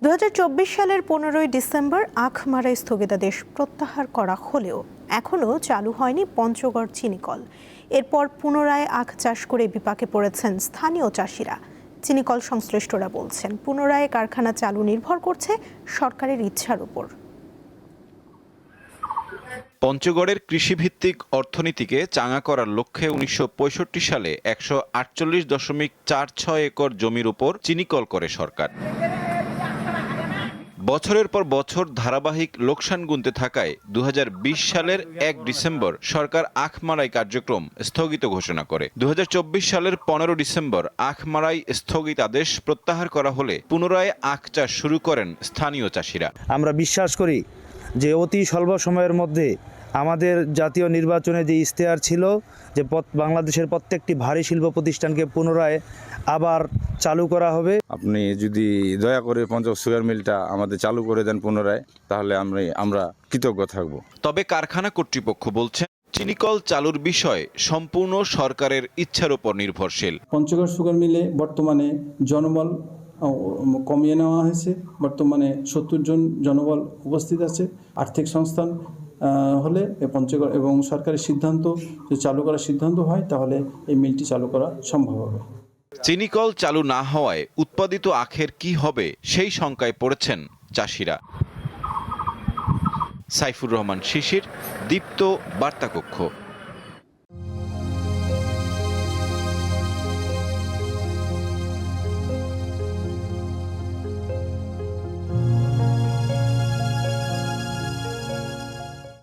2024 সালের 15ই ডিসেম্বর আখ মারাই স্থগিতাদেশ প্রত্যাহার করা হলেও এখনও চালু হয়নি পঞ্চগড় চিনিকল। এরপর পুনরায় আখ চাষ করে বিপাকে পড়েছেন স্থানীয় চাষিরা। চিনিকল সংশ্লিষ্টরা বলছেন, পুনরায় কারখানা চালু নির্ভর করছে সরকারের ইচ্ছার উপর। পঞ্চগড়ের কৃষিভিত্তিক অর্থনীতিকে চাঙা করার লক্ষ্যে 1965 সালে 148.46 একর জমির উপর চিনিকল করে সরকার। বছরের পর বছর ধারাবাহিক লোকসান গুনতে থাকায় 2020 সালের 1 ডিসেম্বর সরকার আখ মারাই কার্যক্রম স্থগিত ঘোষণা করে। 2024 সালের 15 ডিসেম্বর আখ মারাই স্থগিতাদেশ প্রত্যাহার করা হলে পুনরায় আখ চাষ শুরু করেন স্থানীয় চাষিরা। আমরা বিশ্বাস করি যে অতি স্বল্প সময়ের মধ্যে আমাদের জাতীয় নির্বাচনে যে ইশতেহার ছিল যে বাংলাদেশের প্রত্যেকটি ভারী শিল্প প্রতিষ্ঠানকে পুনরায় আবার চালু করা হবে। আপনি যদি দয়া করে পঞ্চগড় সুগার মিলটা আমাদের চালু করে দেন পুনরায়, তাহলে আমরা কৃতজ্ঞ থাকব। তবে কারখানা কর্তৃপক্ষ বলছে, চিনিকল চালুর বিষয় সম্পূর্ণ সরকারের ইচ্ছার উপর নির্ভরশীল। পঞ্চগড় সুগার মিলে বর্তমানে জনবল কমিয়ে নেওয়া হয়েছে। বর্তমানে 70 জন জনবল উপস্থিত আছে। আর্থিক সংস্থান হলে পঞ্চগড় এবং সরকারের সিদ্ধান্ত যদি চালু করার সিদ্ধান্ত হয়, তাহলে এই মিলটি চালু করা সম্ভব হবে। চিনিকল চালু না হওয়ায় উৎপাদিত আখের কি হবে সেই শঙ্কায় পড়েছেন চাষিরা। সাইফুর রহমান শিশির, দীপ্ত বার্তা কক্ষ।